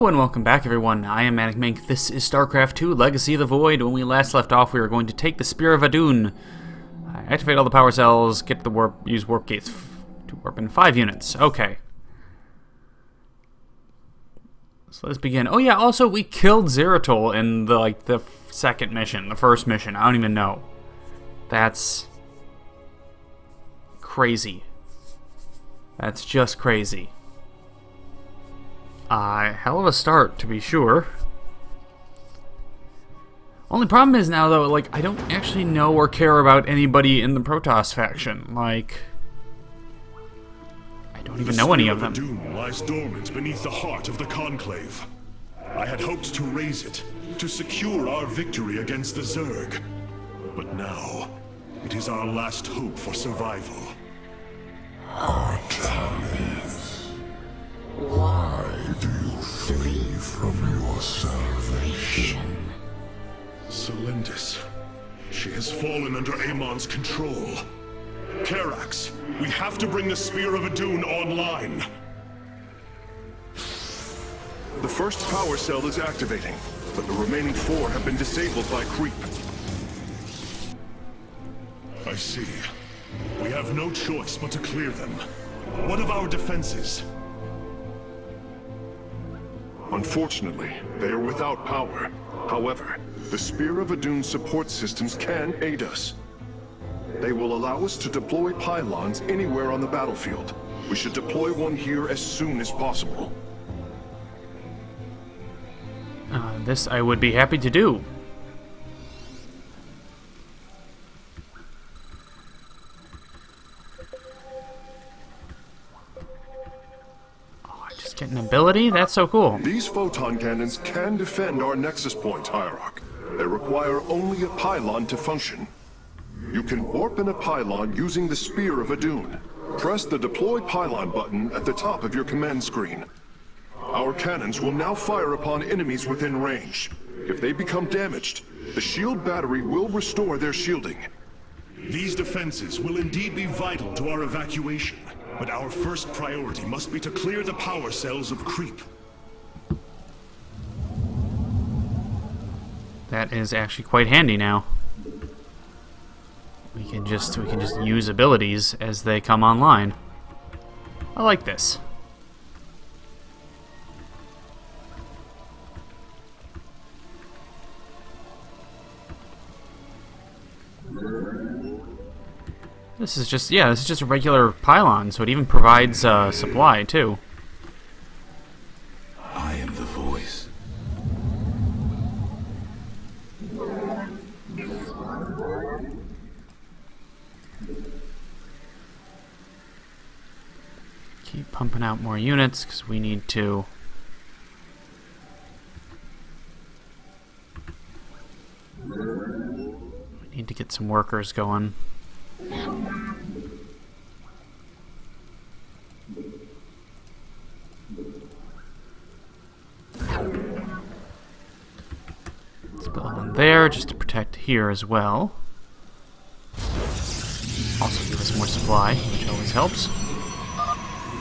Hello and welcome back, everyone. I am ManicMink. This is StarCraft 2, Legacy of the Void. When we last left off, we were going to take the Spear of Adun, activate all the power cells, get the warp, use warp gates to warp in 5 units. Okay. So let's begin. Oh yeah, also we killed Zeratol in the second mission, the first mission. I don't even know. That's crazy. That's just crazy. Hell of a start, to be sure. Only problem is now, though, like, I don't actually know or care about anybody in the Protoss faction. Like, I don't even know any of them. The Spear of Adun lies dormant beneath the heart of the Conclave. I had hoped to raise it, to secure our victory against the Zerg. But now, it is our last hope for survival. Why do you flee from your salvation? Celendis. She has fallen under Amon's control. Karax, we have to bring the Spear of Adun online. The first power cell is activating, but the remaining 4 have been disabled by creep. I see. We have no choice but to clear them. What of our defenses? Unfortunately, they are without power. However, the Spear of Adun support systems can aid us. They will allow us to deploy pylons anywhere on the battlefield. We should deploy one here as soon as possible. This I would be happy to do. Get an ability? That's so cool. These photon cannons can defend our nexus point, Hierarch. They require only a pylon to function. You can warp in a pylon using the Spear of Adun. Press the Deploy Pylon button at the top of your command screen. Our cannons will now fire upon enemies within range. If they become damaged, the shield battery will restore their shielding. These defenses will indeed be vital to our evacuation. But our first priority must be to clear the power cells of creep. That is actually quite handy now. We can just use abilities as they come online. I like this. This is just a regular pylon, so it even provides supply, too. I am the voice. Keep pumping out more units, because we need to. We need to get some workers going. Let's build one there just to protect here as well. Also give us more supply, which always helps.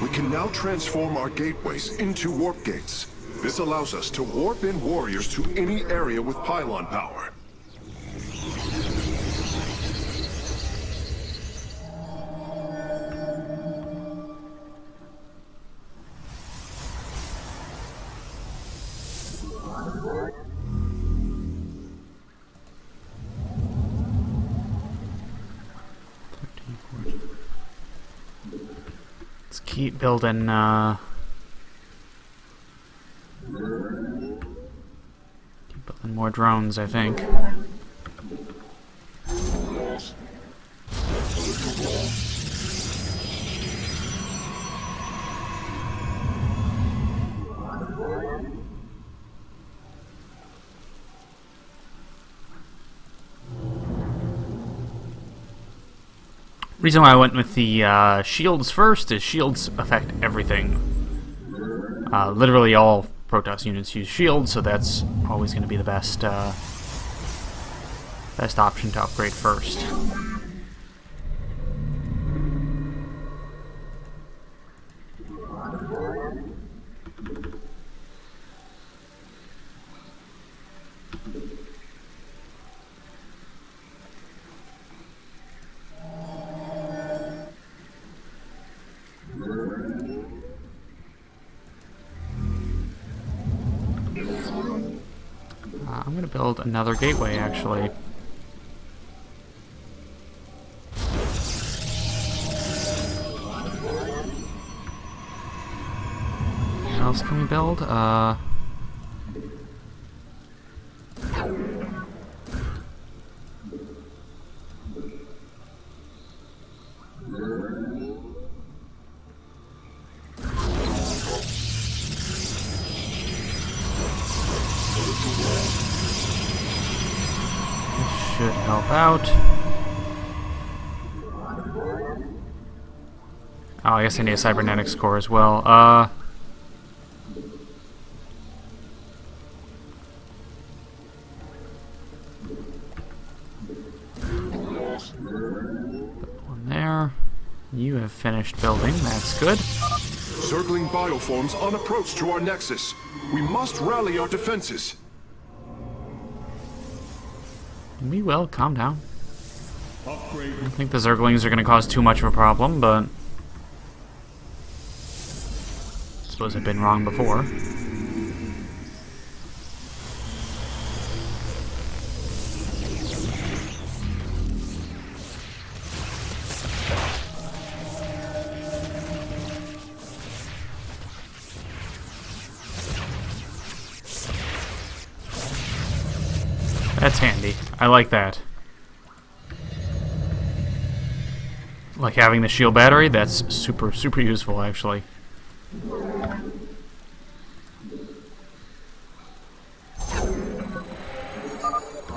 We can now transform our gateways into warp gates. This allows us to warp in warriors to any area with pylon power. Let's keep building, more drones, I think. Reason why I went with the shields first is shields affect everything. Literally all Protoss units use shields, so that's always going to be the best option to upgrade first. I'm going to build another gateway, actually. What else can we build? Should help out. Oh, I guess I need a cybernetics core as well. One there. You have finished building. That's good. Circling bioforms on approach to our nexus. We must rally our defenses. We will. Calm down. I don't think the Zerglings are going to cause too much of a problem, but... I suppose I've been wrong before. That's handy. I like that. Like having the shield battery, that's super useful, actually.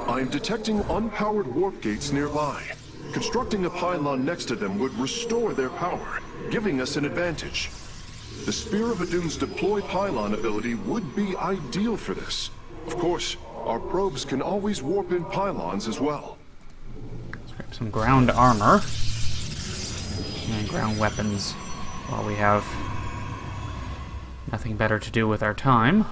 I'm detecting unpowered warp gates nearby. Constructing a pylon next to them would restore their power, giving us an advantage. The Spear of Adun's deploy pylon ability would be ideal for this. Of course, our probes can always warp in pylons as well. Let's grab some ground armor and ground weapons while we have nothing better to do with our time.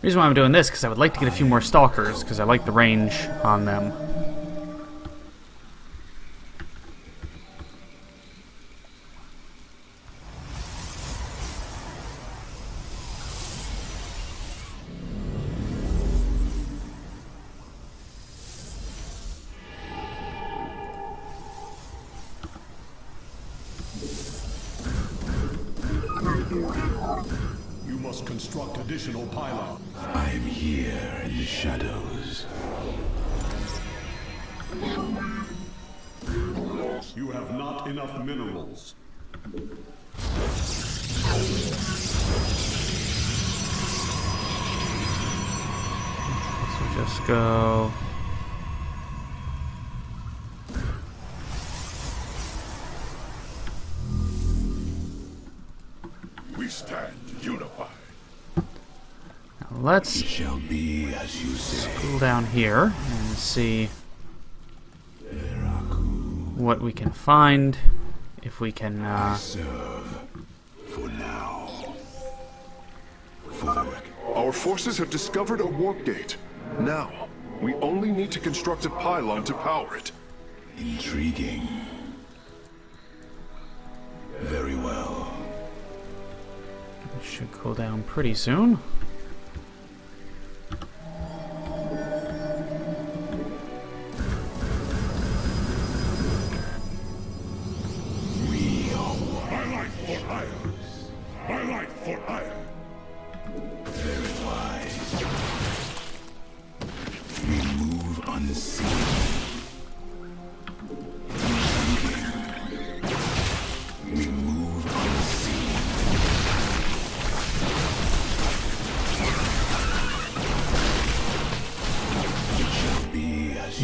The reason why I'm doing this is because I would like to get a few more stalkers, because I like the range on them. You must construct additional pylons. I am here in the shadows. You have not enough minerals. So just go... We stand unified. Now let's It shall be as you say. cool down here and see what we can find. If we can, Serve for now. Forward. Our forces have discovered a warp gate. Now, we only need to construct a pylon to power it. Intriguing. Very well. it should cool down pretty soon.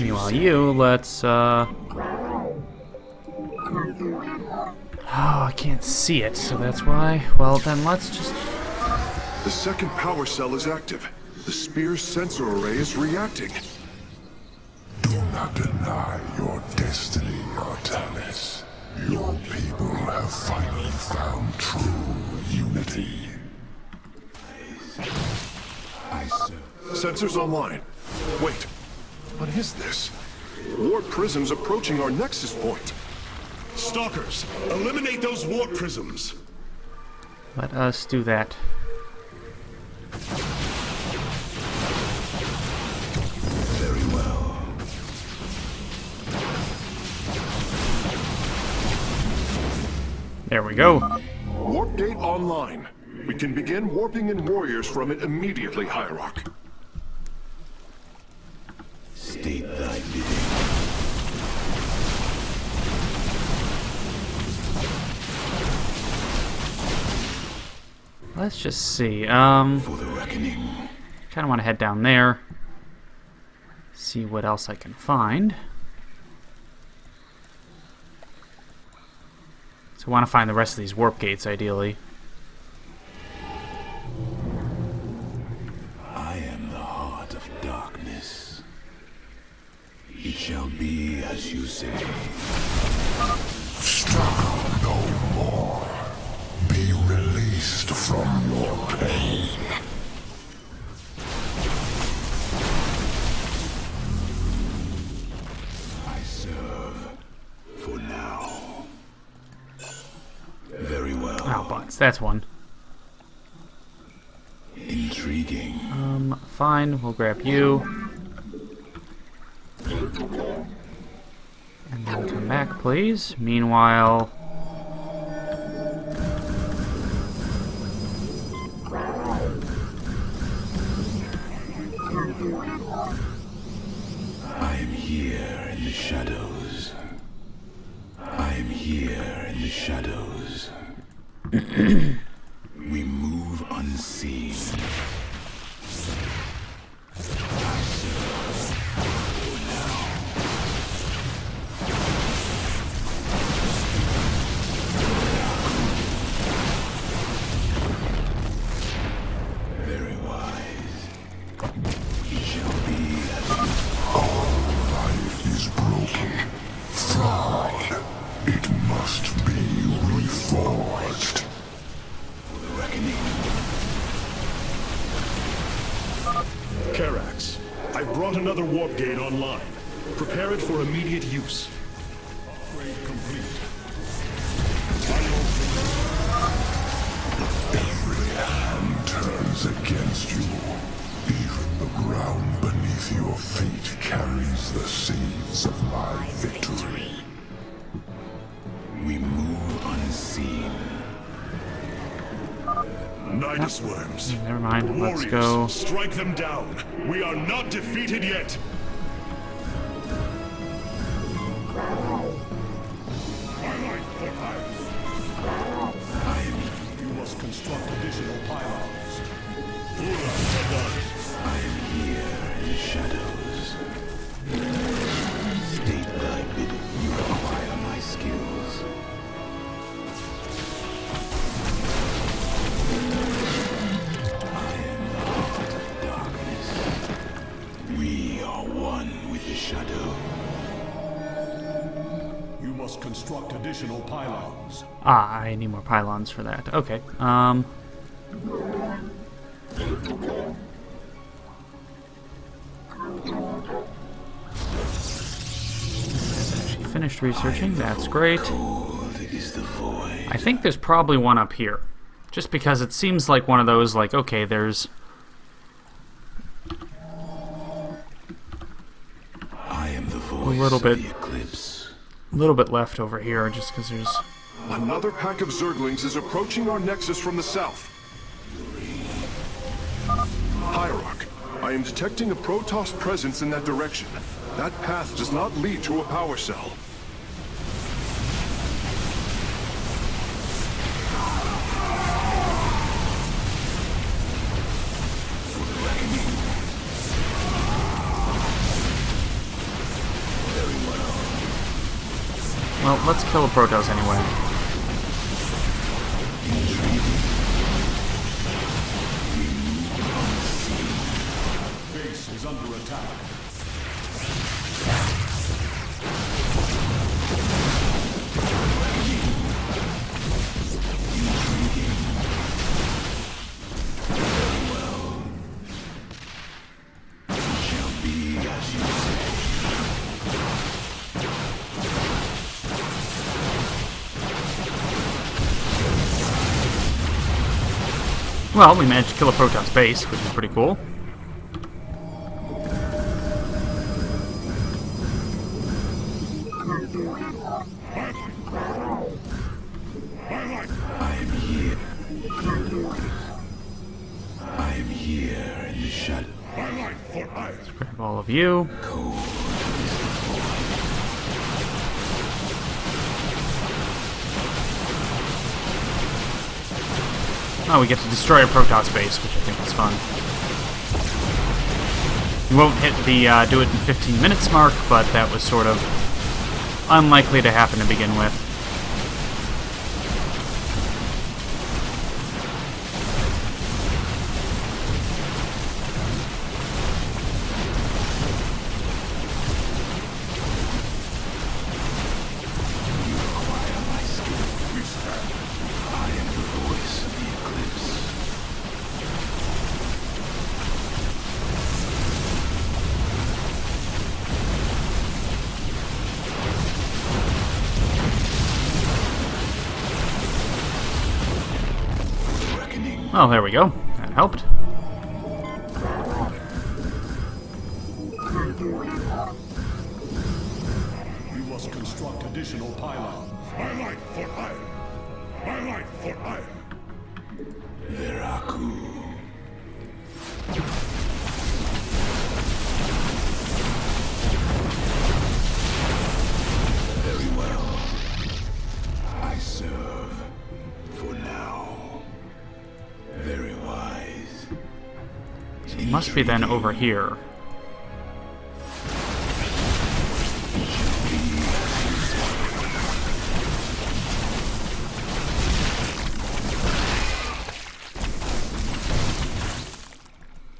Meanwhile, you, let's, Oh, I can't see it, so that's why. Well, then let's just... The second power cell is active. The spear's sensor array is reacting. Do not deny your destiny, Artalis. Your people have finally found true Sensors online. Wait, what is this? Warp prisms approaching our nexus point. Stalkers, eliminate those warp prisms. Let us do that. Very well. There we go. Warp gate online. We can begin warping in warriors from it immediately, Hierarch. State thy bidding. Let's just see. For the reckoning. Kind of want to head down there. See what else I can find. So I want to find the rest of these warp gates, ideally. I am the heart of darkness. It shall be as you say. Struggle no more. Be released from your pain. I serve for now. Very well. Oh, butts. That's one. Intriguing. Fine. We'll grab you. And then come back, please. Meanwhile... I am here in the shadows. I am here in the shadows. We move unseen. Very wise. It shall be as Life is broken. Flawed. It must be reforged. the reckoning. Karax, I've brought another warp gate online. Prepare it for immediate use. Upgrade complete. Every hand turns against you. Even the ground beneath your feet carries the seeds of my victory. We move unseen. Nidus worms. Never mind. Let's Warriors, go. strike them down. We are not defeated yet. You must construct additional pylons. I am here in the shadows. State thy bidding. You require my skills. I am the heart of darkness. We are one with the shadow. You must construct additional pylons. Ah, I need more pylons for that. Okay. Actually finished researching. That's great. Cold is the void. I think there's probably one up here. Just because it seems like one of those, like, okay, there's... I am the voice little of bit. the eclipse. a little bit left over here, just because there's... Another pack of Zerglings is approaching our nexus from the south. Hierarch, I am detecting a Protoss presence in that direction. That path does not lead to a power cell. Well, let's kill a Protoss anyway. Base is under attack. Well, we managed to kill a Protoss base, which is pretty cool. I am here in the shadow. Let's grab all of you. Oh, we get to destroy a Protoss base, which I think is fun. We won't hit the do it in 15 minutes mark, but that was sort of unlikely to happen to begin with. Oh, there we go. That helped. We must construct additional pylons. My light for iron. My light for iron. Veraku. Very well. I serve for now. Very wise. It must be then over here.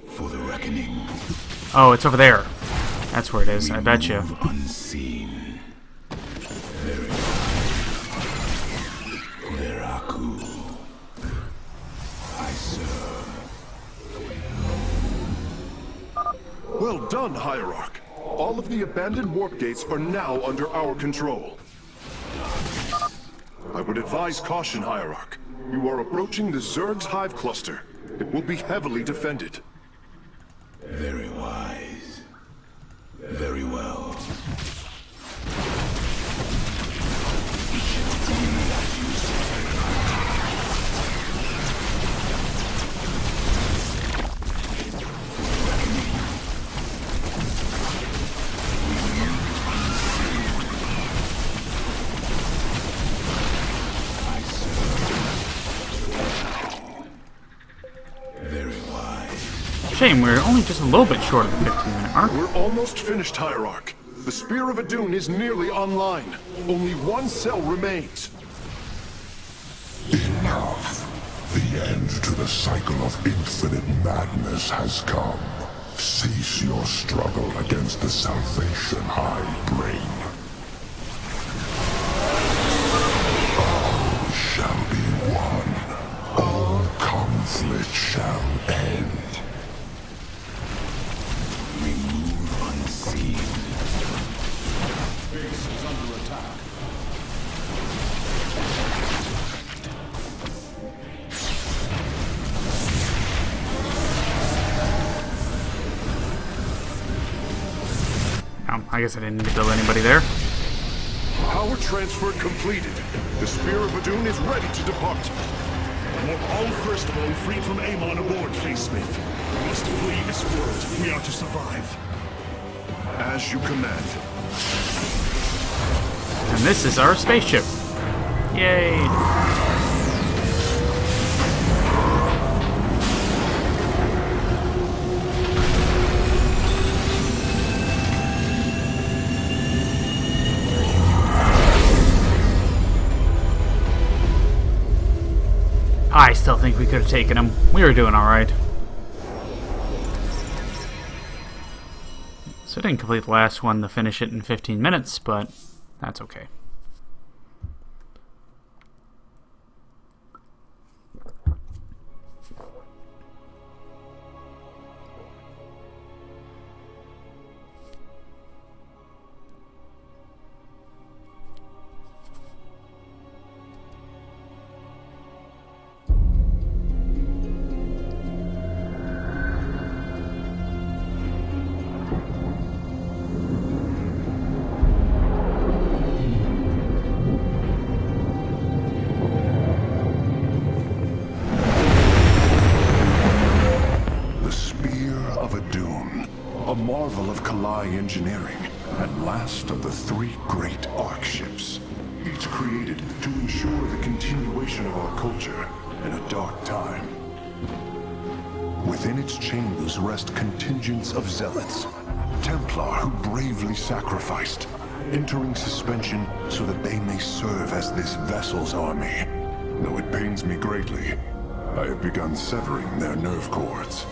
For the reckoning. Oh, it's over there. That's where it is, I bet you. Unseen. Very wise. Veraku. I serve. Well done, Hierarch. All of the abandoned warp gates are now under our control. I would advise caution, Hierarch. You are approaching the Zerg's hive cluster. It will be heavily defended. Very wise. Very well. Shame, we're only just a little bit short of the 15-minute mark. We're almost finished, Hierarch. The Spear of Adun is nearly online. Only one cell remains. Enough. The end to the cycle of infinite madness has come. Cease your struggle against the salvation I bring. All shall be one. All conflict shall end. Remove unseen. Base is under attack. I guess I didn't need to build anybody there. Power transfer completed. The Spear of Adun is ready to depart. I want all Firstborn freed from Amon aboard, Facesmith. We must flee this world if we are to survive. As you command. And this is our spaceship. Yay! I still think we could have taken him. We were doing alright. So I didn't complete the last one to finish it in 15 minutes, but that's okay. fly engineering, and last of the 3 great Ark ships, each created to ensure the continuation of our culture in a dark time. Within its chambers rest contingents of zealots, Templar who bravely sacrificed, entering suspension so that they may serve as this vessel's army. Though it pains me greatly, I have begun severing their nerve cords.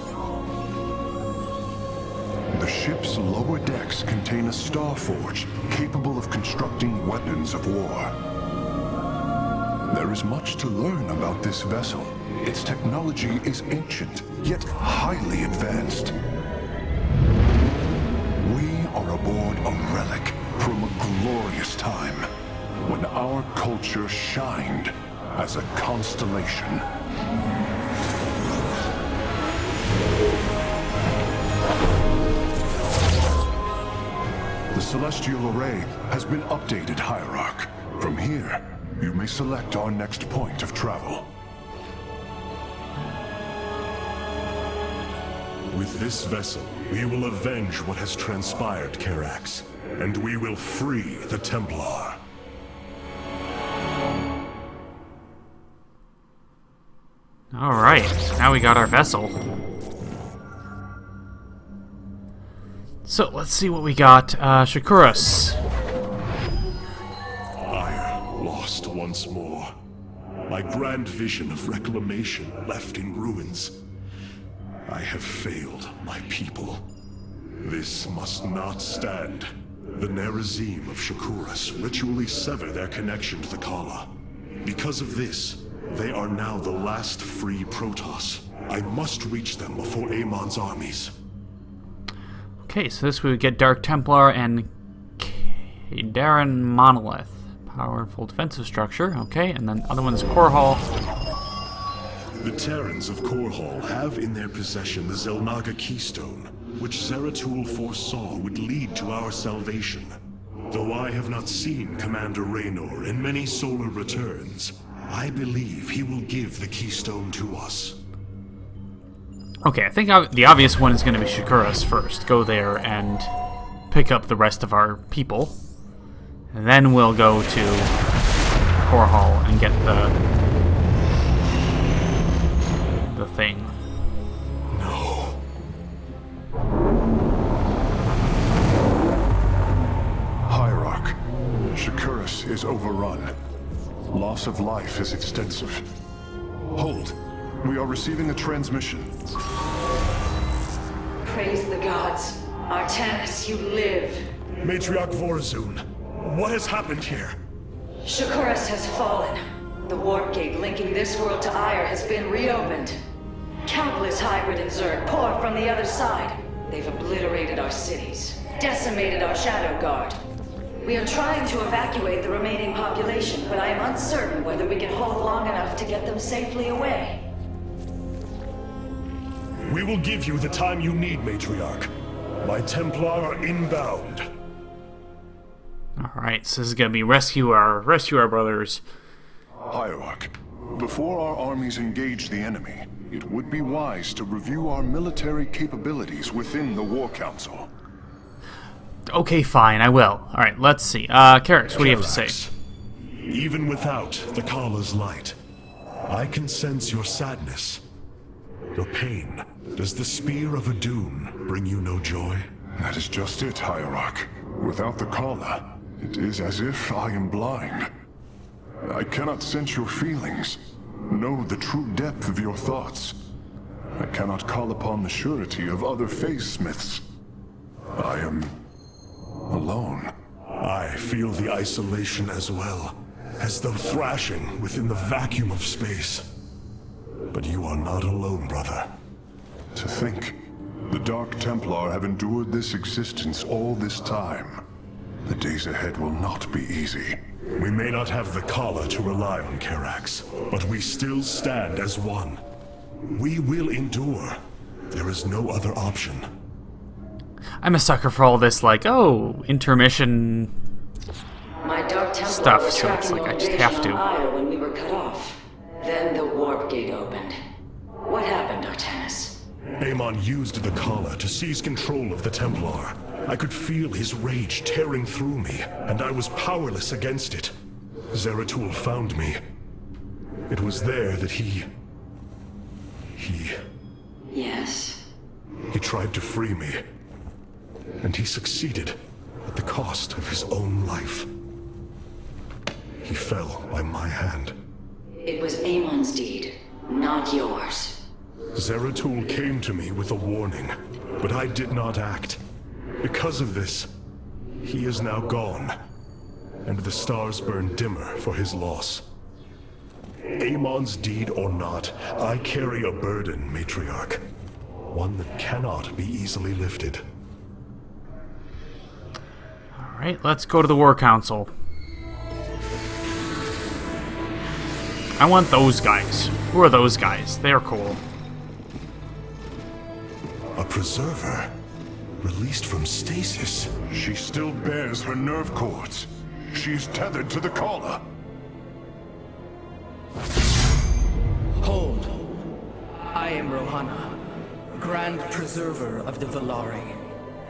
The ship's lower decks contain a star forge capable of constructing weapons of war. There is much to learn about this vessel. Its technology is ancient, yet highly advanced. We are aboard a relic from a glorious time when our culture shined as a constellation. The celestial array has been updated, Hierarch. From here, you may select our next point of travel. With this vessel, we will avenge what has transpired, Karax, and we will free the Templar. Alright, now we got our vessel. So, let's see what we got. Shakuras. Ire lost once more. My grand vision of reclamation left in ruins. I have failed my people. This must not stand. The Nerazim of Shakuras ritually sever their connection to the Kala. Because of this, they are now the last free Protoss. I must reach them before Amon's armies. Okay, so this would get Dark Templar and Kadaran Monolith. Powerful defensive structure, okay, and then the other one's Core Hall. The Terrans of Core Hall have in their possession the Zelnaga Keystone, which Zeratul foresaw would lead to our salvation. Though I have not seen Commander Raynor in many solar returns, I believe he will give the Keystone to us. Okay, I think the obvious one is going to be Shakuras first. Go there and pick up the rest of our people. And then we'll go to Core Hall and get the thing. No. Hierarch, Shakuras is overrun. Loss of life is extensive. Hold. We are receiving a transmission. Praise the gods. Artanis, you live. Matriarch Vorazun, what has happened here? Shakuras has fallen. The warp gate linking this world to Ire has been reopened. Countless hybrid and Zerg pour from the other side. They've obliterated our cities, decimated our Shadow Guard. We are trying to evacuate the remaining population, but I am uncertain whether we can hold long enough to get them safely away. We will give you the time you need, Matriarch. My Templar are inbound. Alright, so this is going to be rescue our brothers. Hierarch, before our armies engage the enemy, it would be wise to review our military capabilities within the War Council. Okay, fine, I will. Alright, let's see. Karax, what do you have to say? Even without the Kala's light, I can sense your sadness, your pain. Does the Spear of Adun bring you no joy? That is just it, Hierarch. Without the Kala, it is as if I am blind. I cannot sense your feelings, know the true depth of your thoughts. I cannot call upon the surety of other phase-smiths. I am alone. I feel the isolation as well, as though thrashing within the vacuum of space. But you are not alone, brother. To think, the Dark Templar have endured this existence all this time. The days ahead will not be easy. We may not have the Kala to rely on, Karax, but we still stand as one. We will endure. There is no other option. I'm a sucker for all this, like, oh, intermission My Dark Templar stuff, was so it's tracking like I our just vision have to. on Ire when we were cut off. Then the warp gate opened. What happened, Artanis? Amon used the Kala to seize control of the Templar. I could feel his rage tearing through me, and I was powerless against it. Zeratul found me. It was there that he... Yes? He tried to free me. And he succeeded at the cost of his own life. He fell by my hand. It was Amon's deed, not yours. Zeratul came to me with a warning, but I did not act. Because of this, he is now gone, and the stars burn dimmer for his loss. Amon's deed or not, I carry a burden, Matriarch. One that cannot be easily lifted. Alright, let's go to the War Council. I want those guys. Who are those guys? They're cool. A preserver? Released from stasis? She still bears her nerve cords. She is tethered to the collar. Hold. I am Rohana, Grand Preserver of the Valari,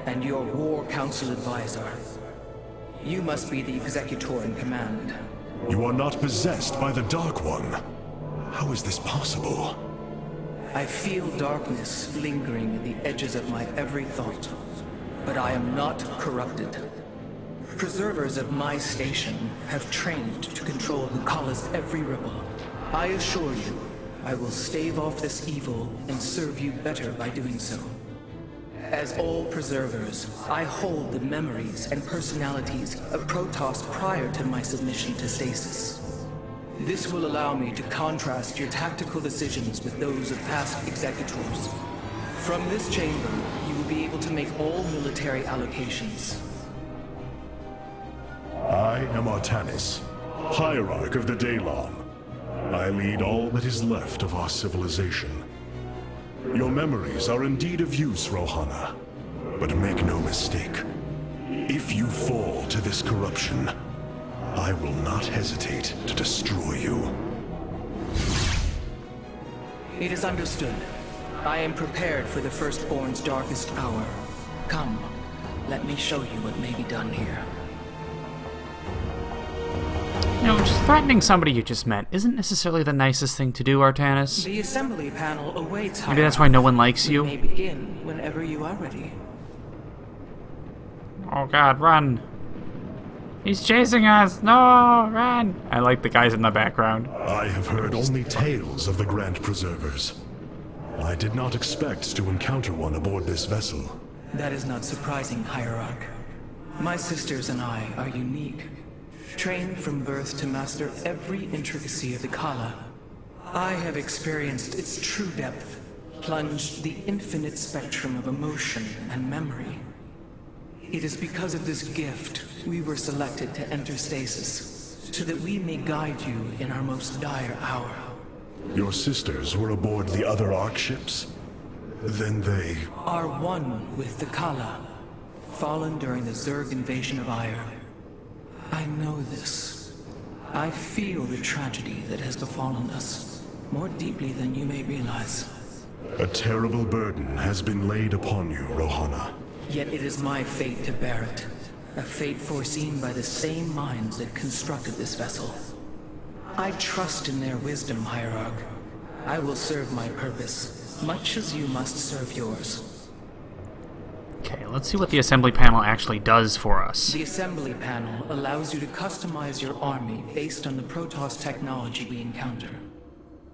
and your War Council advisor. You must be the executor in command. You are not possessed by the Dark One. How is this possible? I feel darkness lingering at the edges of my every thought, but I am not corrupted. Preservers of my station have trained to control Hukalla's every ripple. I assure you, I will stave off this evil and serve you better by doing so. As all preservers, I hold the memories and personalities of Protoss prior to my submission to stasis. This will allow me to contrast your tactical decisions with those of past executors. From this chamber, you will be able to make all military allocations. I am Artanis, Hierarch of the Daylon. I lead all that is left of our civilization. Your memories are indeed of use, Rohana. But make no mistake. If you fall to this corruption, I will not hesitate to destroy you. It is understood. I am prepared for the Firstborn's darkest hour. Come, let me show you what may be done here. You know, just threatening somebody you just met isn't necessarily the nicest thing to do, Artanis. The assembly panel awaits. Maybe that's why no one likes We you. may begin whenever you are ready. Oh god, run. He's chasing us! No, run! I like the guys in the background. I have heard only tales of the Grand Preservers. I did not expect to encounter one aboard this vessel. That is not surprising, Hierarch. My sisters and I are unique. Trained from birth to master every intricacy of the Kala. I have experienced its true depth, plunged the infinite spectrum of emotion and memory. It is because of this gift we were selected to enter stasis, so that we may guide you in our most dire hour. Your sisters were aboard the other Ark ships? Then they... Are one with the Kala, fallen during the Zerg invasion of Ire. I know this. I feel the tragedy that has befallen us, more deeply than you may realize. A terrible burden has been laid upon you, Rohana. Yet it is my fate to bear it. A fate foreseen by the same minds that constructed this vessel. I trust in their wisdom, Hierarch. I will serve my purpose, much as you must serve yours. Okay, let's see what the assembly panel actually does for us. The assembly panel allows you to customize your army based on the Protoss technology we encounter.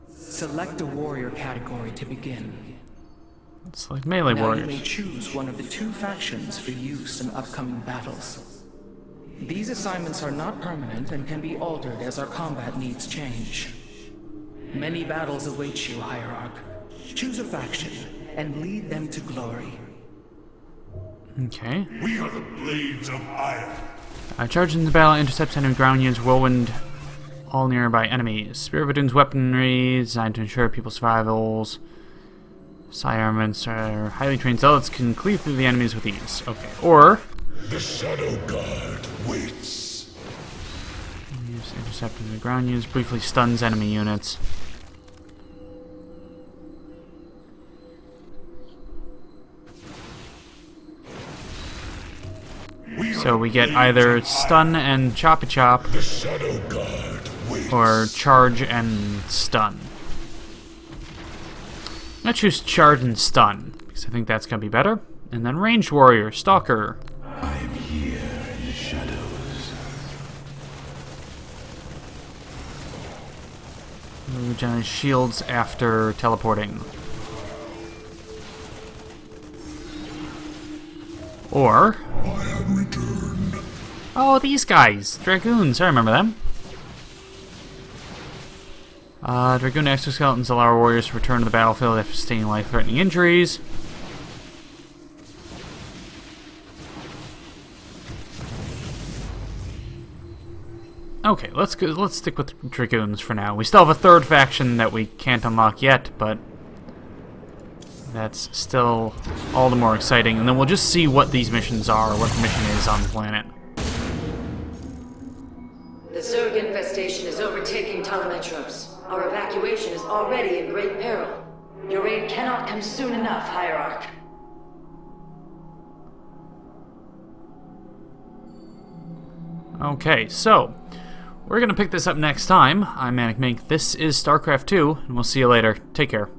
Select a warrior category to begin. It's like melee Now you may warriors. choose one of the 2 factions for use in upcoming battles. These assignments are not permanent and can be altered as our combat needs change. Many battles await you, Hierarch. Choose a faction and lead them to glory. Okay. We are the Blades of Ire. Charge into the battle, intercepts enemy ground units, whirlwind all nearby enemies. Spear of Adun's weaponry, designed to ensure people's survivals. Psi armaments are highly trained zealots can cleave through the enemies with ease. Okay, or... The Shadow Guard waits. Use intercepting the ground units, briefly stuns enemy units. So we get either stun and choppy chop, The Shadow Guard waits. or charge and stun. I'm gonna choose charge and stun, because I think that's gonna be better. And then ranged warrior, stalker. I am here in the shadows. Regenerate shields after teleporting. Or... I have returned. oh, these guys! Dragoons, I remember them. Dragoon exoskeletons allow our warriors to return to the battlefield after sustaining life-threatening injuries. Okay, let's stick with Dragoons for now. We still have a third faction that we can't unlock yet, but that's still all the more exciting. And then we'll just see what these missions are, what the mission is on the planet. The Zerg infestation is overtaking Telemetros. Our evacuation is already in great peril. Your aid cannot come soon enough, Hierarch. Okay, so we're going to pick this up next time. I'm ManicMink. This is StarCraft 2, and we'll see you later. Take care.